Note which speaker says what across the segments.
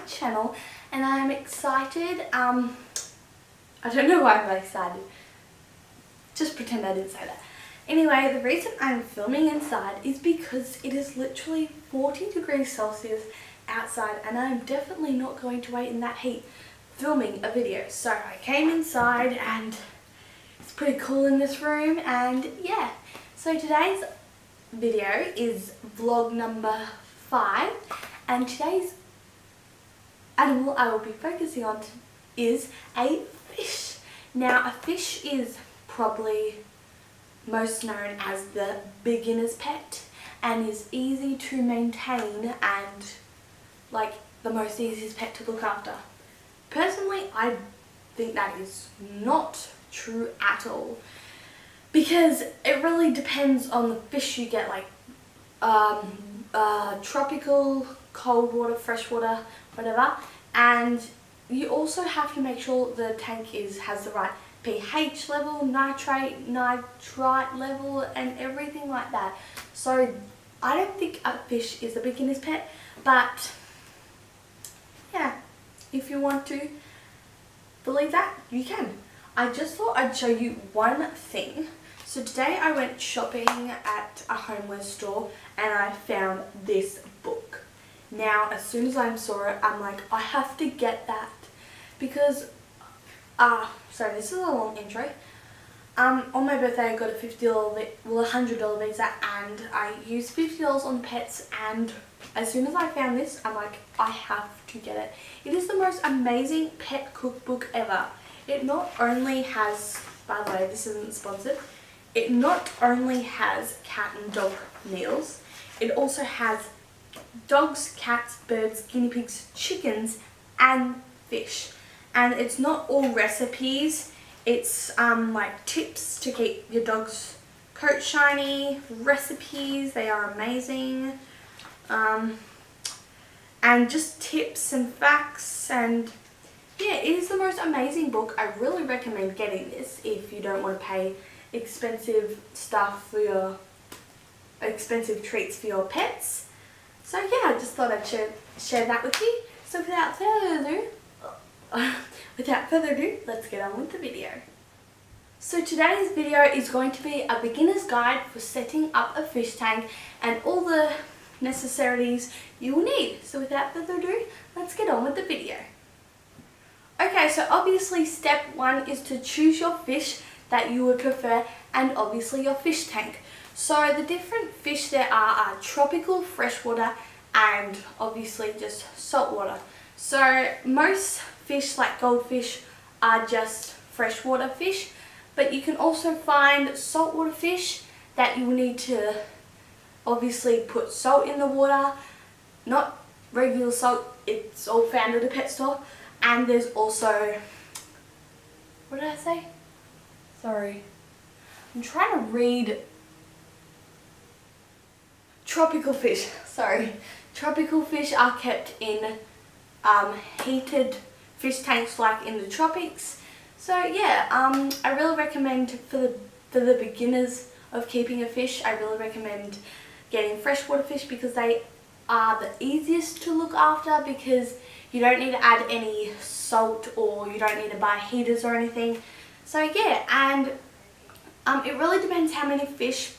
Speaker 1: channel and I am excited. I don't know why I'm excited. Just pretend I didn't say that. Anyway, the reason I'm filming inside is because it is literally 40 degrees Celsius outside and I'm definitely not going to wait in that heat filming a video. So I came inside and it's pretty cool in this room, and yeah. So today's video is vlog number 5, and today's animal I will be focusing on is a fish. Now a fish is probably most known as the beginner's pet and is easy to maintain and like the most easiest pet to look after. Personally, I think that is not true at all, because it really depends on the fish you get, like tropical, cold water, fresh water, whatever, and you also have to make sure the tank has the right pH level, nitrite level, and everything like that. So I don't think a fish is a beginner's pet, but yeah, if you want to believe that, you can. I just thought I'd show you one thing. So today I went shopping at a homeware store and I found this book. Now as soon as I saw it, I'm like, I have to get that, because sorry, this is a long intro. On my birthday I got a $100 visa, and I used $50 on pets, and as soon as I found this, I'm like, I have to get it. It is the most amazing pet cookbook ever. It not only has, by the way, this isn't sponsored, it not only has cat and dog meals, it also has dogs, cats, birds, guinea pigs, chickens, and fish. And it's not all recipes, it's like tips to keep your dog's coat shiny, recipes, they are amazing, and just tips and facts, and yeah, it is the most amazing book. I really recommend getting this if you don't want to pay expensive stuff for your expensive treats for your pets. So yeah, I just thought I'd share that with you. So without further ado, let's get on with the video. So today's video is going to be a beginner's guide for setting up a fish tank and all the necessities you will need. So without further ado, let's get on with the video. Okay, so obviously step 1 is to choose your fish that you would prefer, and obviously your fish tank. So the different fish there are tropical, freshwater, and obviously just saltwater. So most fish like goldfish are just freshwater fish, but you can also find saltwater fish that you will need to obviously put salt in the water, not regular salt, it's all found at a pet store. And there's also, what did I say? Sorry, I'm trying to read. Tropical fish, sorry. Tropical fish are kept in heated fish tanks like in the tropics. So yeah, I really recommend for the beginners of keeping a fish, I really recommend getting freshwater fish, because they are the easiest to look after, because you don't need to add any salt or you don't need to buy heaters or anything. So yeah, and it really depends how many fish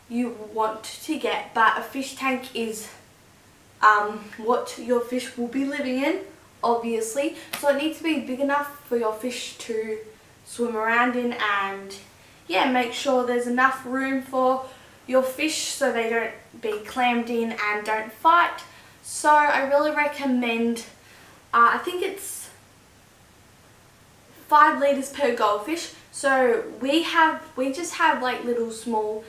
Speaker 1: you want to get, but a fish tank is what your fish will be living in, obviously. So it needs to be big enough for your fish to swim around in, and yeah, make sure there's enough room for your fish so they don't be clammed in and don't fight. So I really recommend, I think it's 5 litres per goldfish. So we just have like little small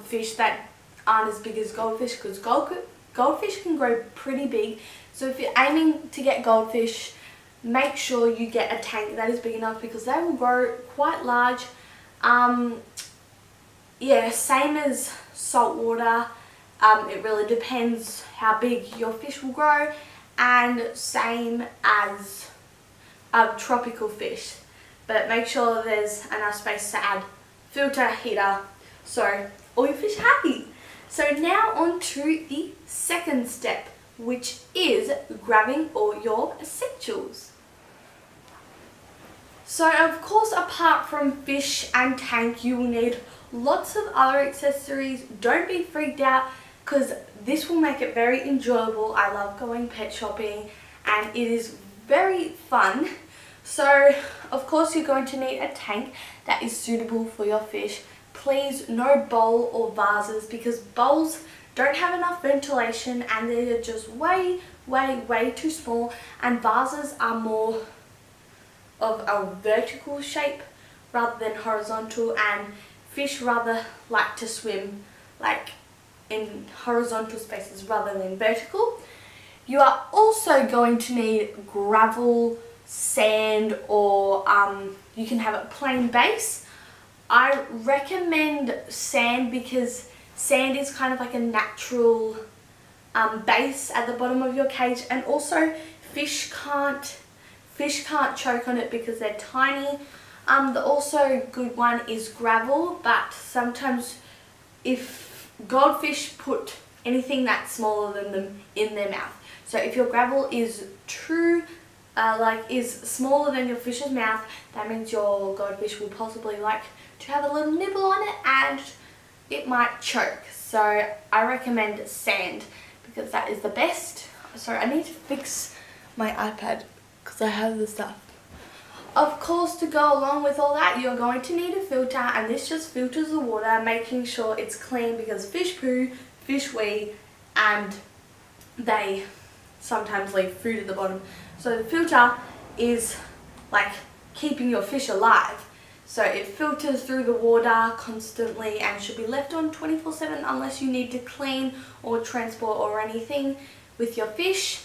Speaker 1: fish that aren't as big as goldfish, because goldfish can grow pretty big. So if you're aiming to get goldfish, make sure you get a tank that is big enough, because they will grow quite large. Yeah, same as saltwater. It really depends how big your fish will grow, and same as tropical fish. But make sure there's enough space to add filter, heater, so all your fish are happy. So now on to the second step, which is grabbing all your essentials. So of course, apart from fish and tank, you will need lots of other accessories. Don't be freaked out, because this will make it very enjoyable. I love going pet shopping and it is very fun. So of course you're going to need a tank that is suitable for your fish. Please no bowl or vases, because bowls don't have enough ventilation and they're just way too small, and vases are more of a vertical shape rather than horizontal, and fish rather like to swim like in horizontal spaces rather than vertical. You are also going to need gravel, sand, or you can have a plain base. I recommend sand because sand is kind of like a natural base at the bottom of your cage, and also fish can't choke on it because they're tiny. The also good one is gravel, but sometimes if goldfish put anything that's smaller than them in their mouth. So if your gravel is is smaller than your fish's mouth, that means your goldfish will possibly like to have a little nibble on it and it might choke. So I recommend sand because that is the best. Sorry, I need to fix my iPad because I have the stuff. Of course, to go along with all that, you're going to need a filter, and this just filters the water, making sure it's clean, because fish poo, fish wee, and they sometimes leave food at the bottom. So the filter is like keeping your fish alive. So it filters through the water constantly and should be left on 24/7 unless you need to clean or transport or anything with your fish,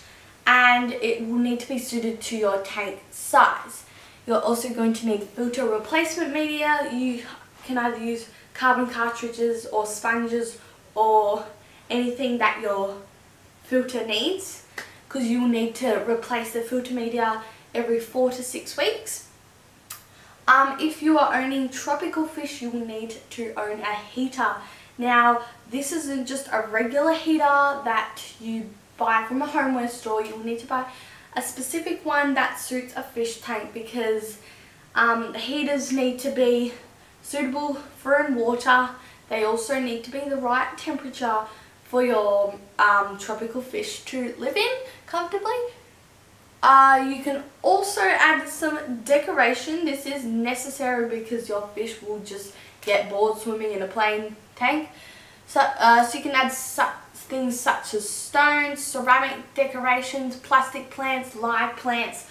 Speaker 1: and it will need to be suited to your tank size. You're also going to need filter replacement media. You can either use carbon cartridges or sponges or anything that your filter needs, because you will need to replace the filter media every 4 to 6 weeks. If you are owning tropical fish, you will need to own a heater. Now, this isn't just a regular heater that you buy from a homeware store. You will need to buy a specific one that suits a fish tank, because the heaters need to be suitable for in water. They also need to be the right temperature for your tropical fish to live in comfortably. You can also add some decoration. This is necessary because your fish will just get bored swimming in a plain tank. So you can add things such as stones, ceramic decorations, plastic plants, live plants,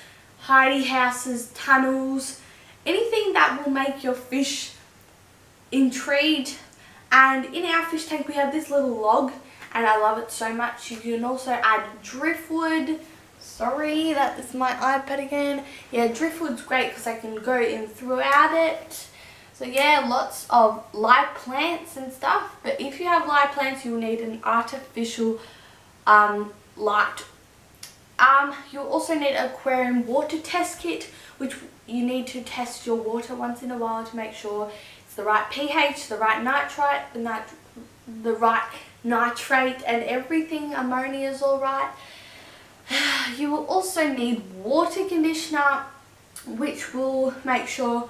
Speaker 1: hidey houses, tunnels, anything that will make your fish intrigued. And in our fish tank we have this little log, and I love it so much. You can also add driftwood. Sorry, that is my iPad again. Yeah, driftwood's great because I can go in throughout it. So yeah, lots of live plants and stuff. But if you have live plants, you'll need an artificial light. You'll also need an aquarium water test kit, which you need to test your water once in a while to make sure it's the right pH, the right nitrite, the right nitrate, and everything. Ammonia is all right. You will also need water conditioner, which will make sure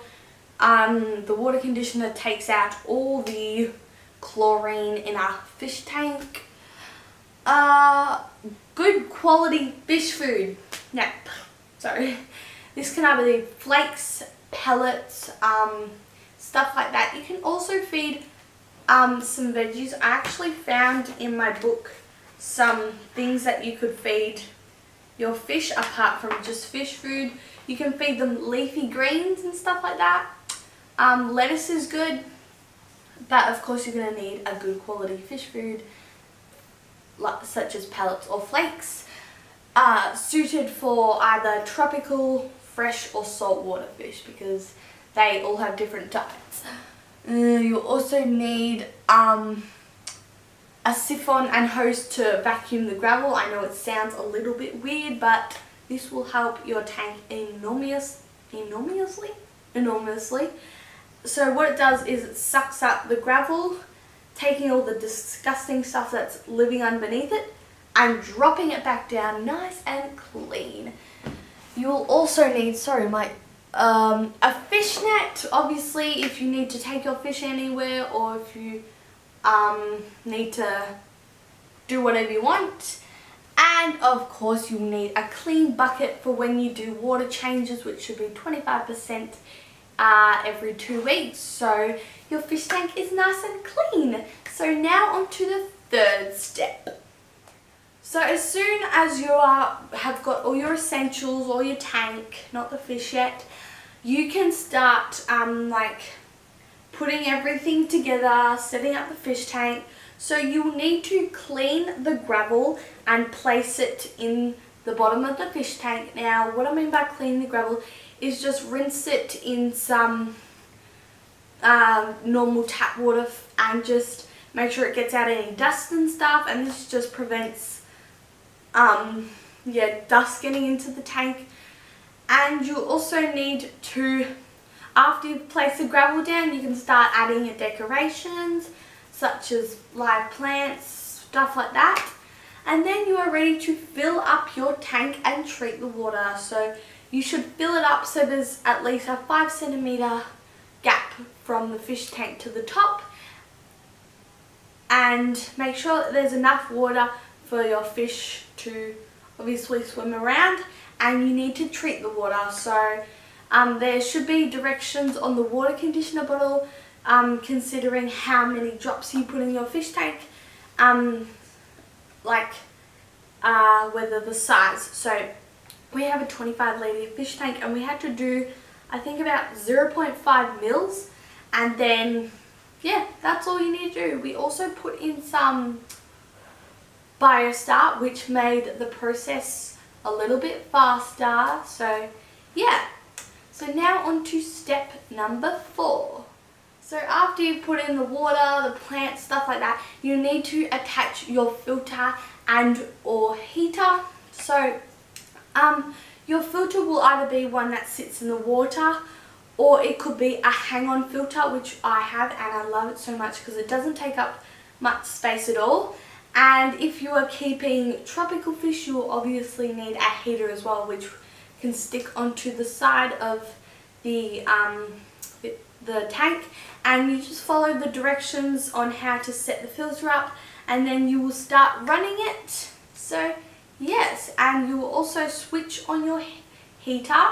Speaker 1: the water conditioner takes out all the chlorine in our fish tank. Good quality fish food. Now, sorry. This can either be flakes, pellets, stuff like that. You can also feed some veggies. I actually found in my book some things that you could feed your fish apart from just fish food. You can feed them leafy greens and stuff like that. Lettuce is good, but of course you're going to need a good quality fish food such as pellets or flakes, suited for either tropical, fresh or saltwater fish, because they all have different diets. You'll also need a siphon and hose to vacuum the gravel. I know it sounds a little bit weird, but this will help your tank enormously. So what it does is it sucks up the gravel, taking all the disgusting stuff that's living underneath it, and dropping it back down nice and clean. You'll also need, a fish net, obviously, if you need to take your fish anywhere, or if you need to do whatever you want. And of course you'll need a clean bucket for when you do water changes, which should be 25% every 2 weeks, so your fish tank is nice and clean. So now on to the third step. So as soon as you have got all your essentials, or your tank, not the fish yet, you can start like putting everything together, setting up the fish tank. So you'll need to clean the gravel and place it in the bottom of the fish tank. Now what I mean by clean the gravel is just rinse it in some normal tap water and just make sure it gets out any dust and stuff, and this just prevents dust getting into the tank. And you also need to, after you place the gravel down, you can start adding your decorations such as live plants, stuff like that. And then you are ready to fill up your tank and treat the water. So you should fill it up so there's at least a 5 centimeter gap from the fish tank to the top, and make sure that there's enough water for your fish to obviously swim around. And you need to treat the water, so there should be directions on the water conditioner bottle considering how many drops you put in your fish tank, whether the size. So we have a 25 litre fish tank and we had to do, I think, about 0.5 mils, and then yeah, that's all you need to do. We also put in some Biostar, which made the process a little bit faster. So yeah, so now on to step number 4. So after you put in the water, the plants, stuff like that, you need to attach your filter and or heater. So your filter will either be one that sits in the water, or it could be a hang-on filter, which I have, and I love it so much because it doesn't take up much space at all. And if you are keeping tropical fish, you will obviously need a heater as well, which can stick onto the side of the tank, and you just follow the directions on how to set the filter up, and then you will start running it. So yes, and you will also switch on your heater.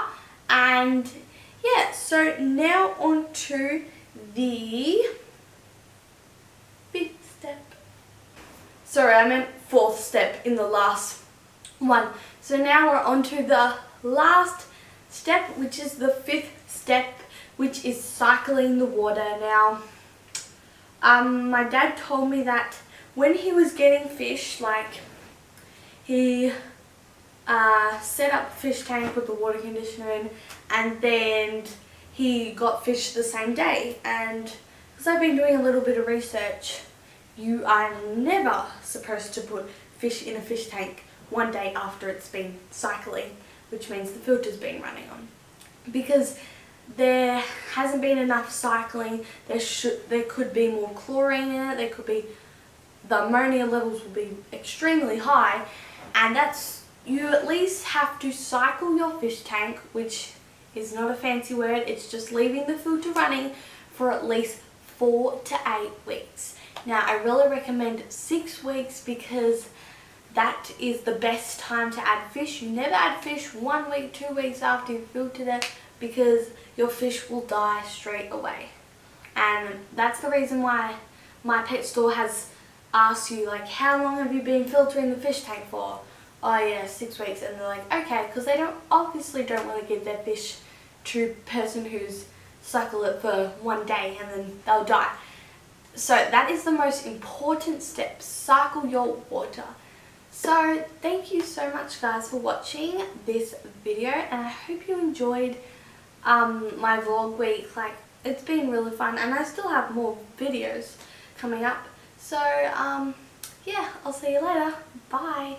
Speaker 1: And yeah, so now on to the 5th step. Sorry, I meant 4th step in the last one. So now we're on to the last step, which is the 5th step, which is cycling the water. Now, my dad told me that when he was getting fish, like he set up the fish tank with the water conditioner in, and then he got fish the same day. And because I've been doing a little bit of research, you are never supposed to put fish in a fish tank one day after it's been cycling, which means the filter's been running on, because there hasn't been enough cycling. There could be more chlorine in it. There could be, the ammonia levels will be extremely high, and you at least have to cycle your fish tank, which is not a fancy word. It's just leaving the filter running for at least 4 to 8 weeks. Now I really recommend 6 weeks because that is the best time to add fish. You never add fish 1 week, 2 weeks after you've filtered it, because your fish will die straight away. And that's the reason why my pet store has asked you, like, how long have you been filtering the fish tank for? Oh yeah, 6 weeks. And they're like, okay, because they obviously don't want to give their fish to a person who's cycled it for 1 day and then they'll die. So that is the most important step, cycle your water. So thank you so much guys for watching this video, and I hope you enjoyed my vlog week. Like, it's been really fun, and I still have more videos coming up. So yeah, I'll see you later. Bye.